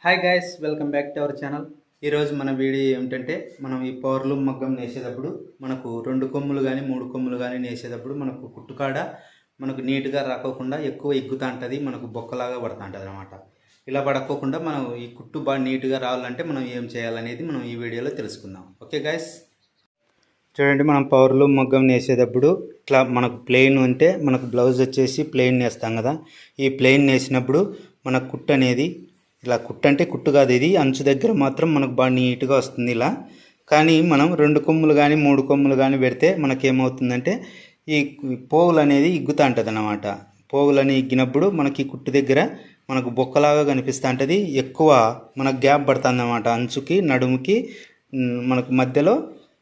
Hi guys, welcome back to our channel. ఈరోజు మన video ఏమిటంటే, మనం ఈ పవర్లూమ్ మగ్గం నేసేటప్పుడు మనకు 2 కొమ్ములు కానీ 3 కొమ్ములు కానీ నేసేటప్పుడు మనకు కుట్టుకాడ మనకు నీట్గా రాకోకుండా ఎక్కువ ఎగ్గుతా ఉంటుంది, మనకు బొక్కలాగా పడుతూ ఉంటుంది అనమాట. ఇలా పడకోకుండా మనం ఈ కుట్టు బాగా నీట్గా రావాలంటే మనం ఏం చేయాలనేది మనం ఈ వీడియోలో తెలుసుకుందాం. ఓకే గైస్, చూడండి. మనం పవర్లూమ్ మగ్గం నేసేటప్పుడు ఇట్లా మనకు ప్లెయిన్ ఉంటే మనకు బ్లౌజ్ వచ్చేసి ప్లెయిన్ నేస్తాం కదా. ఈ ప్లెయిన్ నేసినప్పుడు మన కుట్టు అనేది ఇలా కుట్టు అంటే కుట్టు కాదు, ఇది అంచు దగ్గర మాత్రం మనకు బాగా నీట్గా వస్తుంది ఇలా. కానీ మనం 2 కొమ్ములు కానీ 3 కొమ్ములు కానీ పెడితే మనకేమవుతుందంటే ఈ పోగులు అనేది ఇగ్గుతూ ఉంటుంది అన్నమాట. పోగులని ఇగ్గినప్పుడు మనకి కుట్టు దగ్గర మనకు బొక్కలాగా కనిపిస్తూ ఉంటుంది, ఎక్కువ మనకు గ్యాప్ పడుతుంది అన్నమాట. అంచుకి నడుముకి మనకు మధ్యలో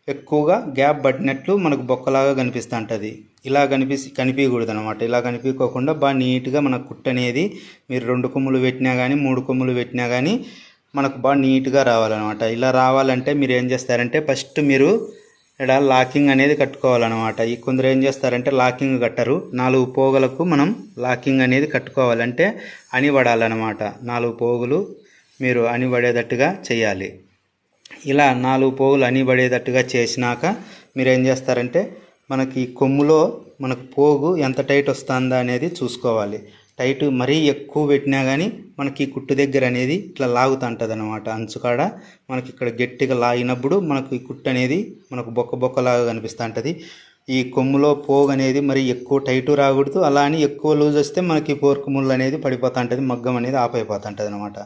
ఎక్కువగా గ్యాప్ పట్టినట్లు మనకు బొక్కలాగా కనిపిస్తూ ఉంటుంది. ఇలా కనిపించకూడదు అనమాట. ఇలా కనిపించకుండా బాగా నీట్గా మన కుట్టు అనేది మీరు 2 కొమ్ములు పెట్టినా కానీ 3 కొమ్ములు పెట్టినా కానీ మనకు బాగా నీట్గా రావాలన్నమాట. ఇలా రావాలంటే మీరు ఏం చేస్తారంటే ఫస్ట్ మీరు ఇక్కడ లాకింగ్ అనేది కట్టుకోవాలన్నమాట. ఈ కొందరు ఏం చేస్తారంటే లాకింగ్ కట్టరు. 4 పోగులకు మనం లాకింగ్ అనేది కట్టుకోవాలంటే అనిపడాలన్నమాట. 4 పోగులు మీరు అనిపడేటట్టుగా చేయాలి. ఇలా 4 పోగులు అనిపడేటట్టుగా చేసినాక మీరు ఏం చేస్తారంటే మనకి కొమ్ములో మనకు పోగు ఎంత టైట్ వస్తుందా అనేది చూసుకోవాలి. టైట్ మరీ ఎక్కువ పెట్టినా కానీ మనకి కుట్టు దగ్గర అనేది ఇట్లా లాగుతుంటుంది అనమాట. అంచుకాడ మనకి ఇక్కడ గట్టిగా లాగినప్పుడు మనకు ఈ కుట్టు అనేది మనకు బొక్కలాగా కనిపిస్తూ ఉంటుంది. ఈ కొమ్ములో పోగు అనేది మరి ఎక్కువ టైటు రాకూడదు, అలా అని ఎక్కువ లూజ్ వస్తే మనకి పోర్కు ముళ్ళు అనేది పడిపోతూ ఉంటుంది, మగ్గం అనేది ఆఫ్ అయిపోతుంటుంది అనమాట.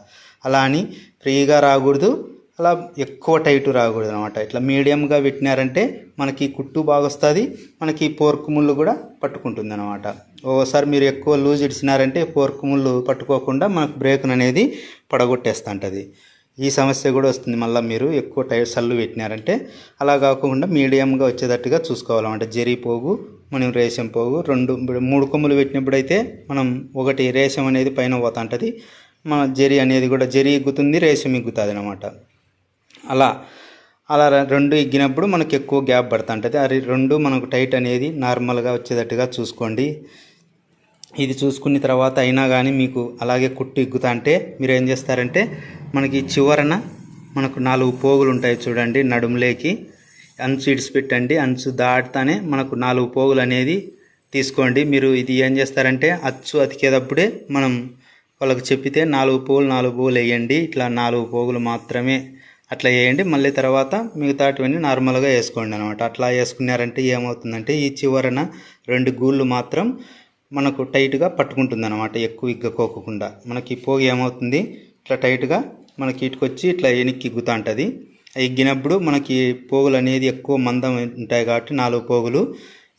అలా అని ఫ్రీగా రాకూడదు, అలా ఎక్కువ టైటు రాకూడదు అనమాట. ఇట్లా మీడియంగా పెట్టినారంటే మనకి కుట్టు బాగా వస్తుంది, మనకి పోర్కు ముళ్ళు కూడా పట్టుకుంటుంది అనమాట. ఓసారి మీరు ఎక్కువ లూజ్ ఇచ్చినారంటే పోర్కు ముళ్ళు పట్టుకోకుండా మనకు బ్రేక్ అనేది పడగొట్టేస్తుంటుంది. ఈ సమస్య కూడా వస్తుంది. మళ్ళీ మీరు ఎక్కువ సల్లు పెట్టినారంటే అలా కాకుండా మీడియంగా వచ్చేటట్టుగా చూసుకోవాలన్నమాట. జరీ పోగు మనం రేషం పోగు 3 కొమ్ములు పెట్టినప్పుడు అయితే మనం ఒకటి రేషం అనేది పైన పోతుంటుంది, మన జరీ అనేది కూడా జరీ ఇగ్గుతుంది, రేషం ఇగ్గుతుంది అనమాట. అలా 2 ఇగ్గినప్పుడు మనకు ఎక్కువ గ్యాప్ పడుతుంటుంది. అది 2 మనకు టైట్ అనేది నార్మల్గా వచ్చేటట్టుగా చూసుకోండి. ఇది చూసుకున్న తర్వాత అయినా కానీ మీకు అలాగే కుట్టు ఇగ్గుతా అంటే మీరు ఏం చేస్తారంటే మనకి చివరన మనకు 4 పోగులు ఉంటాయి చూడండి, నడుములేకి అంచు ఇడిచిపెట్టండి. అంచు దాటుతానే మనకు 4 పోగులు అనేది తీసుకోండి. మీరు ఇది ఏం చేస్తారంటే అచ్చు అతికేటప్పుడే మనం వాళ్ళకి చెప్పితే 4 పోగులు వేయండి, ఇట్లా 4 పోగులు మాత్రమే అట్లా వేయండి. మళ్ళీ తర్వాత మిగతాటివన్నీ నార్మల్గా వేసుకోండి అనమాట. అట్లా వేసుకున్నారంటే ఏమవుతుందంటే ఈ చివరన 2 గూళ్ళు మాత్రం మనకు టైట్గా పట్టుకుంటుంది అనమాట, ఎక్కువ ఇగ్గకోకుండా. మనకి పోగు ఏమవుతుంది ఇట్లా టైట్గా మనకి ఇటుకొచ్చి ఇట్లా వెనక్కి ఇగ్గుతూ ఉంటుంది. ఇగ్గినప్పుడు మనకి పోగులు అనేది ఎక్కువ మందం ఉంటాయి కాబట్టి 4 పోగులు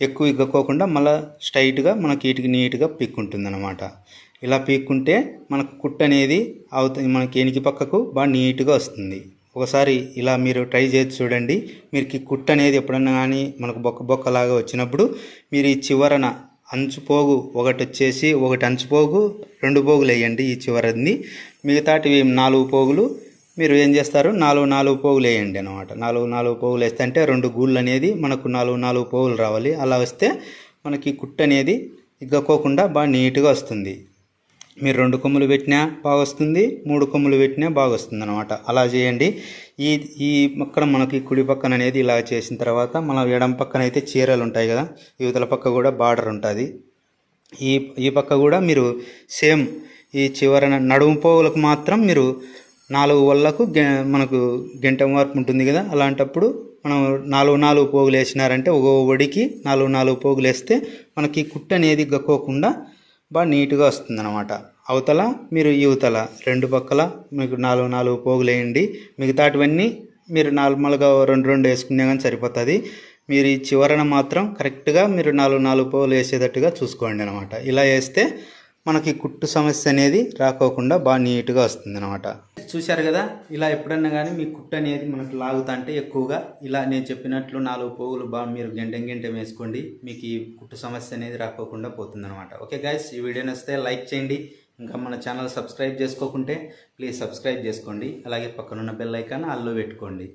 ఎక్కువ ఇగ్గకోకుండా మళ్ళీ స్ట్రైట్గా మనకి ఇటుకి నీట్గా పీక్కుంటుంది అనమాట. ఇలా పీక్కుంటే మనకు కుట్టు అనేది అవుతుంది, మనకి వెనక పక్కకు బాగా నీట్గా వస్తుంది. ఒకసారి ఇలా మీరు ట్రై చేసి చూడండి. మీకు కుట్టు అనేది ఎప్పుడన్నా కానీ మనకు బొక్కలాగా వచ్చినప్పుడు మీరు ఈ చివరన అంచు పోగు ఒకటి వచ్చేసి ఒకటి అంచు పోగు 2 పోగులు వేయండి ఈ చివరిని. మిగతాటివి 4 పోగులు మీరు ఏం చేస్తారు 4 పోగులు వేయండి అనమాట. 4 పోగులు వేస్తే అంటే 2 గూళ్ళు అనేది మనకు 4 పోగులు రావాలి. అలా వస్తే మనకి కుట్టు అనేది ఇగ్గకోకుండా బాగా నీట్గా వస్తుంది. మీరు 2 కొమ్ములు పెట్టినా బాగా వస్తుంది, 3 కొమ్ములు పెట్టినా బాగా వస్తుంది అనమాట. అలా చేయండి. ఈ పక్కన మనకి కుడి పక్కన అనేది ఇలా చేసిన తర్వాత మన ఎడం పక్కన అయితే చీరలు ఉంటాయి కదా, యువతల పక్క కూడా బార్డర్ ఉంటుంది. ఈ పక్క కూడా మీరు సేమ్ ఈ చివరన నడుము పోగులకు మాత్రం మీరు 4 వల్లకు మనకు గంట మార్పు ఉంటుంది కదా, అలాంటప్పుడు మనం 4 పోగులు వేసినారంటే ఒక ఒడికి 4 పోగులు వేస్తే మనకి కుట్టు అనేది గక్కోకుండా బాగా నీట్గా వస్తుంది అనమాట. అవతల మీరు యువతల 2 పక్కల మీకు 4 పోగులు వేయండి. మిగతాటివన్నీ మీరు నార్మల్గా 2 వేసుకునే కానీ సరిపోతుంది. మీరు ఈ చివరన మాత్రం కరెక్ట్గా మీరు 4 పోగులు వేసేటట్టుగా చూసుకోండి అనమాట. ఇలా వేస్తే మనకి కుట్టు సమస్య అనేది రాకోకుండా బాగా నీట్గా వస్తుంది అనమాట. చూశారు కదా, ఇలా ఎప్పుడన్నా కానీ మీ కుట్టు అనేది మనకు లాగుతా అంటే ఎక్కువగా ఇలా నేను చెప్పినట్లు 4 పోగులు బాగా మీరు గంట వేసుకోండి. మీకు ఈ కుట్టు సమస్య అనేది రాకోకుండా పోతుంది అనమాట. ఓకే గైస్, ఈ వీడియో నచ్చితే లైక్ చేయండి. ఇంకా మన ఛానల్ సబ్స్క్రైబ్ చేసుకోకుంటే ప్లీజ్ సబ్స్క్రైబ్ చేసుకోండి. అలాగే పక్కనున్న బెల్ ఐకాన్ ఆల్లో పెట్టుకోండి.